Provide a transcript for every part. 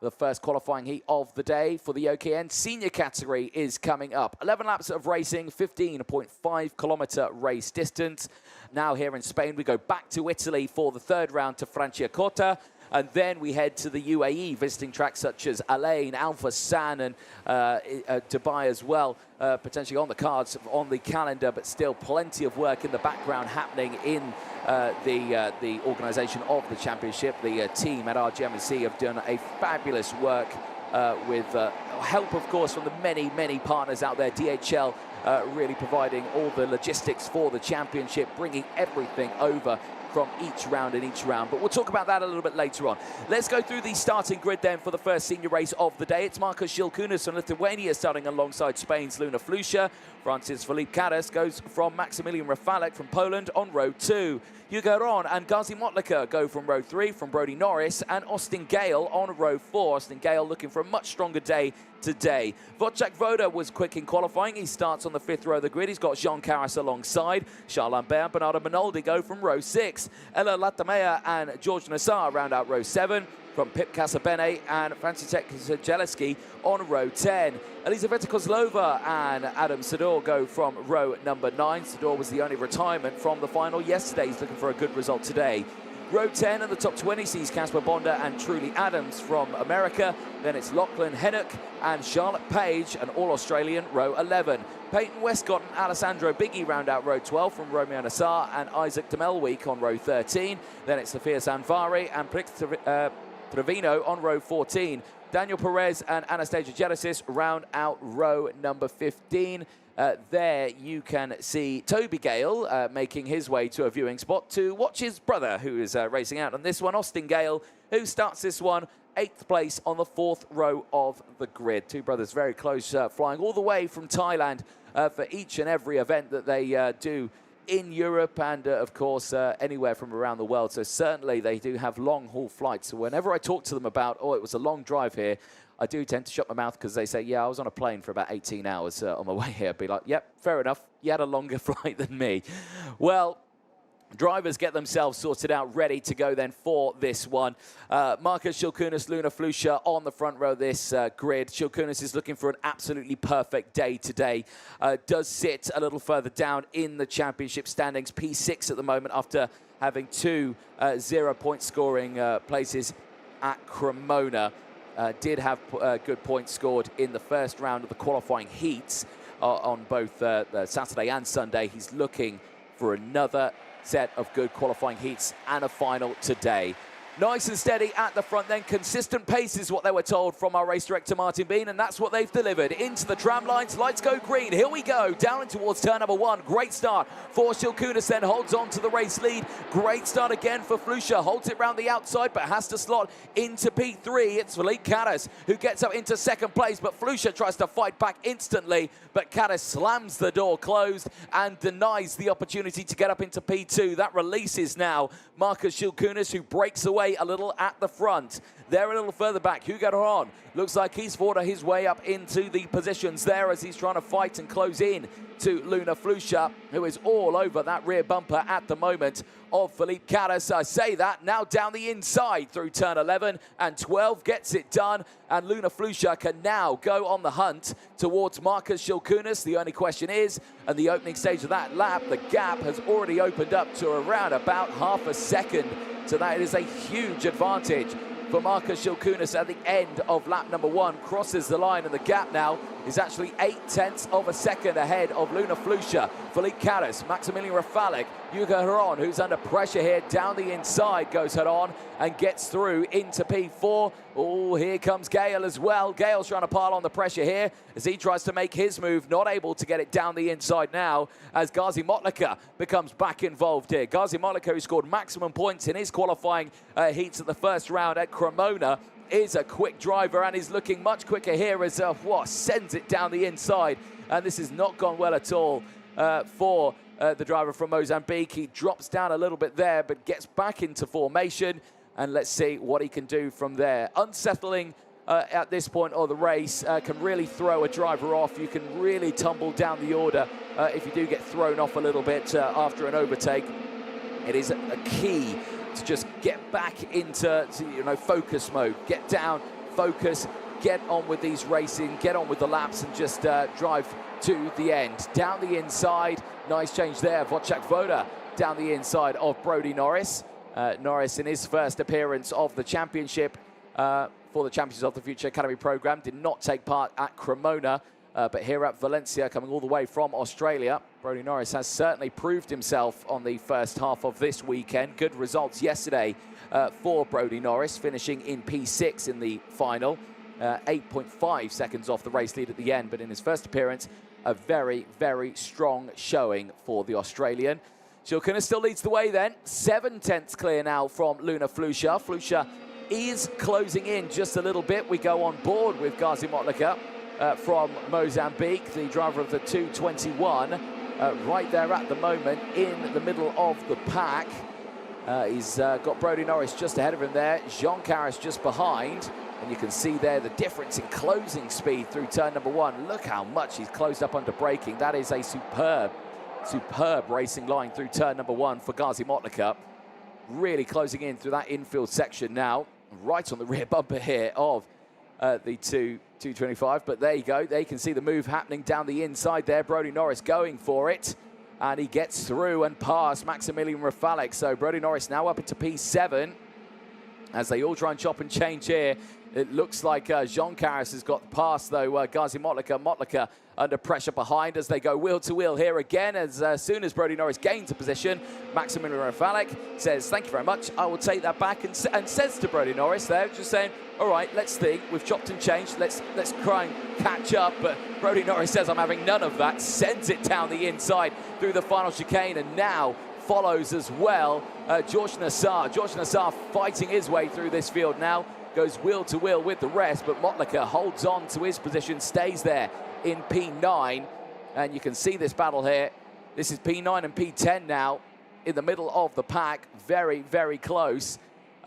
The first qualifying heat of the day for the OKN senior category is coming up. 11 laps of racing, 15.5 kilometre race distance. Now here in Spain, we go back to Italy for the third round to Franciacorta. And then we head to the UAE, visiting tracks such as Alain, Al Fassan, and Dubai as well, potentially on the cards, on the calendar, but still plenty of work in the background happening in the organisation of the championship. The team at RGMC have done a fabulous work with help, of course, from the many partners out there. DHL really providing all the logistics for the championship, bringing everything over from each round and each round. But we'll talk about that a little bit later on. Let's go through the starting grid then for the first senior race of the day. It's Markus Šilkunis from Lithuania starting alongside Spain's Luna Flusha. France's Philippe Cadas goes from Maximilian Rafalek from Poland on row 2. Hugo Ron and Gazi Motlika go from row 3 from Brodie Norris, and Austin Gale on row 4. Austin Gale looking for a much stronger day today. Wojciech Woda was quick in qualifying. He starts on the 5th row of the grid. He's got Jean Carras alongside. Charles Lambert and Bernardo Minoldi go from row 6. Ella Latamea and George Nassar round out row 7. From Pip Casabene and Franciszek Zielecki on row 10. Elizaveta Kozlova and Adam Sador go from row number 9. Sador was the only retirement from the final yesterday. He's looking for a good result today. Row 10 and the top 20 sees Casper Bonda and Truly Adams from America. Then it's Lachlan Hennock and Charlotte Page, an all-Australian, row 11. Peyton Westcott and Alessandro Biggie round out row 12 from Romeo Nassar and Isaac Demelweek on row 13. Then it's Sofia Zanvari and Prix Trevino on row 14. Daniel Perez and Anastasia Genesis round out row number 15. There you can see Toby Gale making his way to a viewing spot to watch his brother, who is racing out on this one, Austin Gale, who starts this one 8th place on the 4th row of the grid. Two brothers very close, flying all the way from Thailand for each and every event that they do in Europe and, of course, anywhere from around the world. So certainly they do have long-haul flights. So whenever I talk to them about, oh, it was a long drive here, I do tend to shut my mouth because they say, yeah, I was on a plane for about 18 hours on my way here. I'd be like, yep, fair enough. You had a longer flight than me. Well, drivers get themselves sorted out, ready to go then for this one. Markus Šilkunis, Luna Flusha on the front row of this grid. Šilkunis is looking for an absolutely perfect day today. Does sit a little further down in the championship standings, P6 at the moment after having 2 0-point scoring places at Cremona. Did have good points scored in the first round of the qualifying heats on both Saturday and Sunday. He's looking for another set of good qualifying heats and a final today. Nice and steady at the front then. Consistent pace is what they were told from our race director Martin Bean, and that's what they've delivered. Into the tram lines, lights go green. Here we go, down and towards turn number 1. Great start for Šilkunis, then holds on to the race lead. Great start again for Flusha. Holds it round the outside, but has to slot into P3. It's Philippe Cadas who gets up into 2nd place, but Flusha tries to fight back instantly, but Cadas slams the door closed and denies the opportunity to get up into P2. That releases now Markus Šilkunis, who breaks away a little at the front. There a little further back, Hugo Ron looks like he's fought his way up into the positions there as he's trying to fight and close in to Luna Flusha, who is all over that rear bumper at the moment of Philippe Cadas. I say that now down the inside through turn 11 and 12 gets it done, and Luna Flusha can now go on the hunt towards Markus Šilkunis. The only question is, at the opening stage of that lap, the gap has already opened up to around about half a second. So that is a huge advantage for Markus Šilkunis at the end of lap number 1. Crosses the line, and the gap now is actually 0.8 of a second ahead of Luna Flusha. Philippe Cadas, Maximilian Rafalek, Hugo Heron, who's under pressure here down the inside, goes Heron and gets through into P4. Oh, here comes Gale as well. Gale's trying to pile on the pressure here as he tries to make his move, not able to get it down the inside now as Gazi Motlika becomes back involved here. Gazi Motlika, who scored maximum points in his qualifying heats at the first round at Cremona, is a quick driver and is looking much quicker here as sends it down the inside. And this has not gone well at all for the driver from Mozambique. He drops down a little bit there, but gets back into formation. And let's see what he can do from there. Unsettling at this point of the race can really throw a driver off. You can really tumble down the order if you do get thrown off a little bit after an overtake. It is a key to just get back into focus mode, get down, focus, get on with these racing, get on with the laps, and just drive to the end. Down the inside, nice change there. Wojciech Woda down the inside of Brodie Norris. Norris, in his first appearance of the championship for the Champions of the Future Academy program, did not take part at Cremona, but here at Valencia, coming all the way from Australia, Brodie Norris has certainly proved himself on the first half of this weekend. Good results yesterday for Brodie Norris, finishing in P6 in the final. 8.5 seconds off the race lead at the end, but in his first appearance, a very, very strong showing for the Australian. Schilkina still leads the way then. 7 tenths clear now from Luna Flusha. Flusha is closing in just a little bit. We go on board with Gazi Motlaka from Mozambique, the driver of the 221, right there at the moment in the middle of the pack. He's got Brodie Norris just ahead of him there. Jean Caras just behind. And you can see there the difference in closing speed through turn number 1. Look how much he's closed up under braking. That is a superb racing line through turn number 1 for Gazi Motlaka. Really closing in through that infield section now, right on the rear bumper here of the 225. But there you go. There you can see the move happening down the inside there. Brodie Norris going for it. And he gets through and past Maximilian Rafalek. So Brodie Norris now up into P7 as they all try and chop and change here. It looks like Jean Caras has got past, though, Gazi Motlaka. Motlaka under pressure behind as they go wheel to wheel here again. As soon as Brodie Norris gains a position, Maximilian Rafalek says, thank you very much, I will take that back, and says to Brodie Norris there, just saying, all right, let's think, we've chopped and changed, let's try and catch up. But Brodie Norris says, I'm having none of that, sends it down the inside through the final chicane, and now follows as well George Nassar. George Nassar fighting his way through this field now, goes wheel to wheel with the rest, but Motlaka holds on to his position, stays there in P9, and you can see this battle here. This is P9 and P10 now in the middle of the pack. Very, very close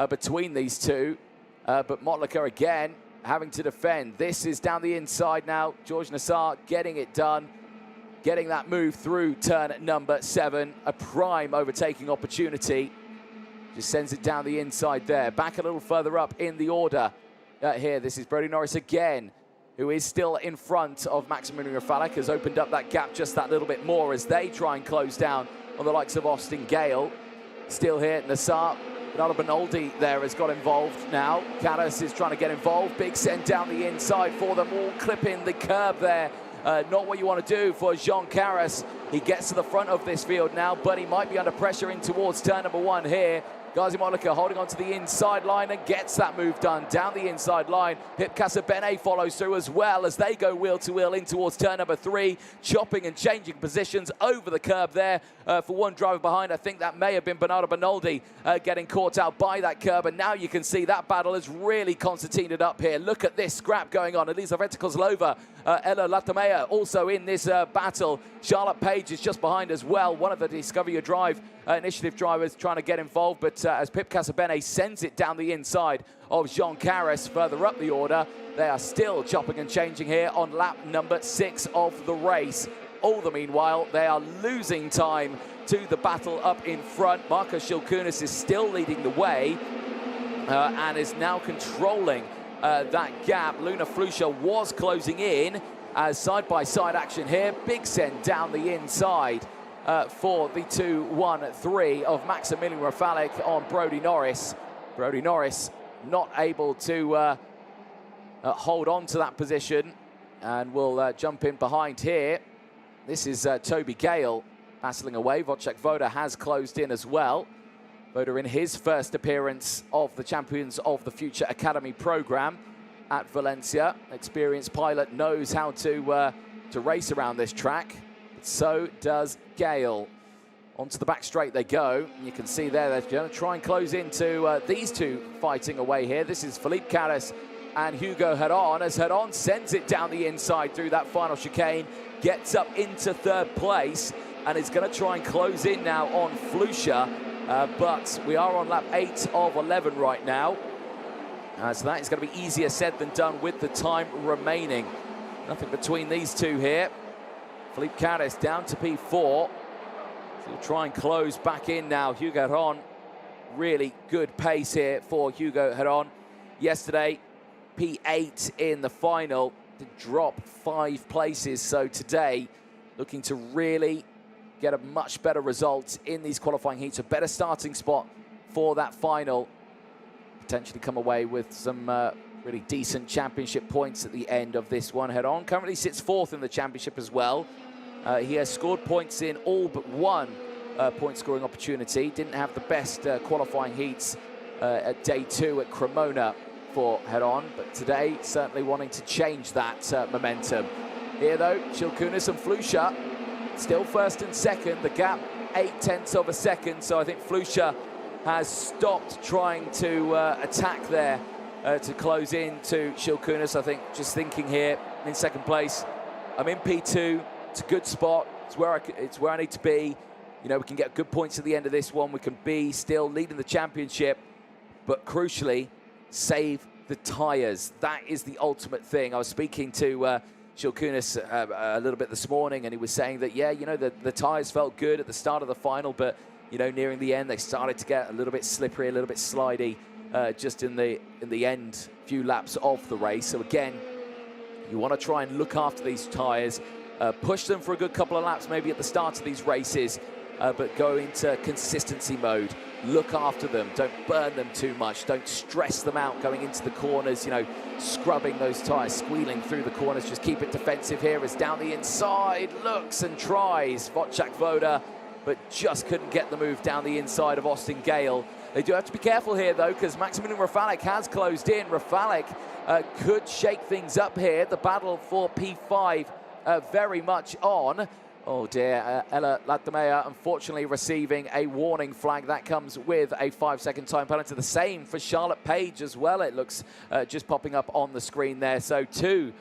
between these two, but Motlaka again having to defend. This is down the inside now. George Nassar getting it done, getting that move through turn number 7, a prime overtaking opportunity. Just sends it down the inside there. Back a little further up in the order here. This is Brodie Norris again, who is still in front of Maximilian Rafalek, has opened up that gap just that little bit more as they try and close down on the likes of Austin Gale. Still here, Nassar. Bernardo Benoldi there has got involved now. Caras is trying to get involved. Big send down the inside for them, all clipping the curb there. Not what you want to do for Jean Caras. He gets to the front of this field now, but he might be under pressure in towards turn number 1 here. Gazi Motlaka holding on to the inside line and gets that move done down the inside line. Pip Casabene follows through as well as they go wheel to wheel in towards turn number 3, chopping and changing positions over the curb there for one driver behind. I think that may have been Bernardo Benoldi getting caught out by that curb, and now you can see that battle is really concertinaed up here. Look at this scrap going on. Elizaveta Kozlova, Ella Latamea also in this battle. Charlotte Page is just behind as well, one of the Discover Your Drive initiative drivers trying to get involved, but as Pip Casabene sends it down the inside of Jean Caras further up the order, they are still chopping and changing here on lap number 6 of the race. All the meanwhile, they are losing time to the battle up in front. Marcos Schilkunis is still leading the way and is now controlling that gap. Luna Flusha was closing in as side-by-side action here. Big send down the inside for the 2-1-3 of Maximilian Rafalek on Brodie Norris. Brodie Norris not able to hold on to that position, and will jump in behind here. This is Toby Gale battling away. Wojciech Woda has closed in as well. Woda in his first appearance of the Champions of the Future Academy program at Valencia. Experienced pilot, knows how to race around this track. So does Gale. Onto the back straight they go. You can see there they're going to try and close into these two fighting away here. This is Felipe Caras and Hugo Heron, as Heron sends it down the inside through that final chicane, gets up into 3rd place, and is going to try and close in now on Flusha. But we are on lap 8 of 11 right now. So that is going to be easier said than done with the time remaining. Nothing between these two here. Felipe Caras down to P4. So he'll try and close back in now. Hugo Heron, really good pace here for Hugo Heron. Yesterday, P8 in the final to drop 5 places. So today, looking to really get a much better result in these qualifying heats, a better starting spot for that final. Potentially come away with some really decent championship points at the end of this one. Head On currently sits 4th in the championship as well. He has scored points in all but one point scoring opportunity. Didn't have the best qualifying heats at day 2 at Cremona for Head On, but today certainly wanting to change that momentum. Here though, Shilkunas and Flusha still 1st and 2nd, the gap 0.8 of a second, so I think Flusha has stopped trying to attack there to close in to Shilkunas. I think just thinking here in 2nd place, I'm in P2, it's a good spot, it's where I need to be. You know, we can get good points at the end of this one, we can be still leading the championship, but crucially, save the tyres. That is the ultimate thing. I was speaking to Shilkunas a little bit this morning, and he was saying that, yeah, you know, the tyres felt good at the start of the final, but, you know, nearing the end, they started to get a little bit slippery, a little bit slidey, just in the end few laps of the race. So again, you want to try and look after these tyres, push them for a good couple of laps maybe at the start of these races, but go into consistency mode. Look after them, don't burn them too much, don't stress them out going into the corners, you know, scrubbing those tyres, squealing through the corners. Just keep it defensive here as down the inside, looks and tries Wojciech Woda, but just couldn't get the move down the inside of Austin Gale. They do have to be careful here though, because Maximilian Rafalik has closed in. Rafalik could shake things up here. The battle for P5 very much on. Oh dear, Ella Latamea unfortunately receiving a warning flag. That comes with a 5-second time penalty. The same for Charlotte Page as well, it looks just popping up on the screen there. So 2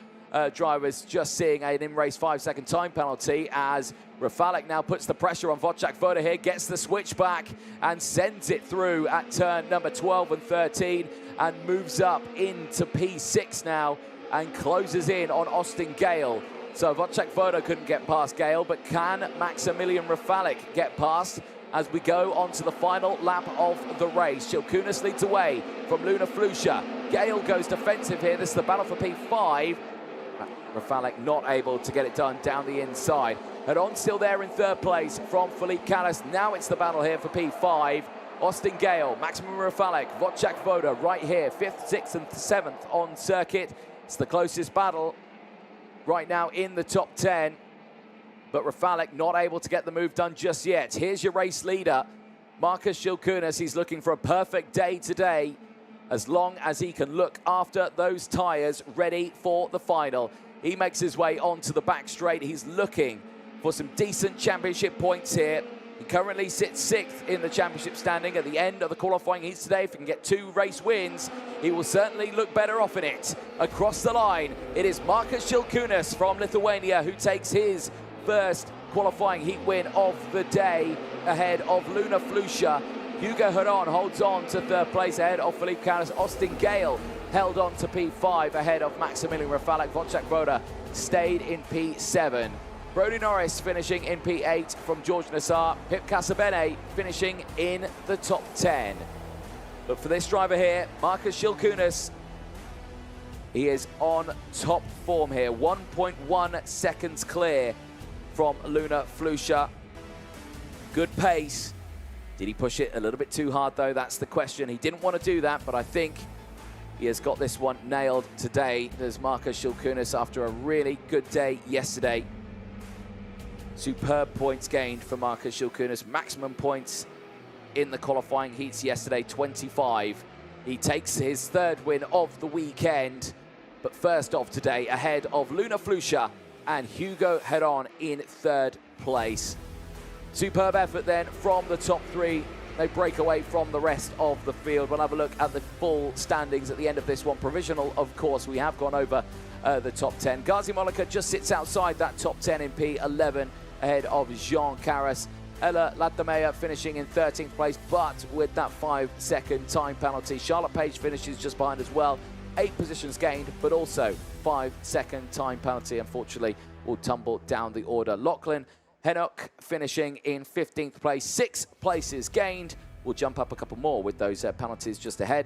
drivers just seeing an in-race 5-second time penalty as Rafalik now puts the pressure on Wojciech Woda here, gets the switch back and sends it through at turn number 12 and 13 and moves up into P6 now and closes in on Austin Gale. So Wojciech Woda couldn't get past Gale, but can Maximilian Rafalik get past as we go on to the final lap of the race? Shilkunas leads away from Luna Flusha. Gale goes defensive here. This is the battle for P5. Rafalik not able to get it done down the inside. Head On still there in 3rd place from Philippe Callas. Now it's the battle here for P5. Austin Gale, Maximilian Rafalik, Wojciech Woda right here, 5th, 6th and 7th on circuit. It's the closest battle right now in the top 10, but Rafalik not able to get the move done just yet. Here's your race leader, Marcus Shilkunas. He's looking for a perfect day today, as long as he can look after those tyres ready for the final. He makes his way onto the back straight. He's looking for some decent championship points here. He currently sits 6th in the championship standing at the end of the qualifying heats today. If he can get 2 race wins, he will certainly look better off in it. Across the line, it is Marcus Shilkunas from Lithuania who takes his first qualifying heat win of the day ahead of Luna Flusha. Hugo Head On holds on to 3rd place ahead of Philippe Callas. Austin Gale held on to P5 ahead of Maximilian Rafalik. Wojciech Woda stayed in P7. Brody Norris finishing in P8 from George Nassar. Pip Casabene finishing in the top 10. Look for this driver here, Marcus Shilkunas. He is on top form here, 1.1 seconds clear from Luna Flusha. Good pace. Did he push it a little bit too hard though? That's the question. He didn't want to do that, but I think he has got this one nailed today. There's Marcus Shilkunas after a really good day yesterday. Superb points gained for Marcus Shilkunas. Maximum points in the qualifying heats yesterday, 25. He takes his 3rd win of the weekend, but first off today ahead of Luna Flusha and Hugo Head On in 3rd place. Superb effort then from the top 3. They break away from the rest of the field. We'll have a look at the full standings at the end of this one. Provisional, of course, we have gone over the top 10. Gazi Mollica just sits outside that top 10 in P11 ahead of Jean Carras. Ella Latamea finishing in 13th place, but with that 5-second time penalty. Charlotte Page finishes just behind as well. 8 positions gained, but also 5-second time penalty, unfortunately, will tumble down the order. Lachlan Hennock finishing in 15th place, 6 places gained. We'll jump up a couple more with those penalties just ahead.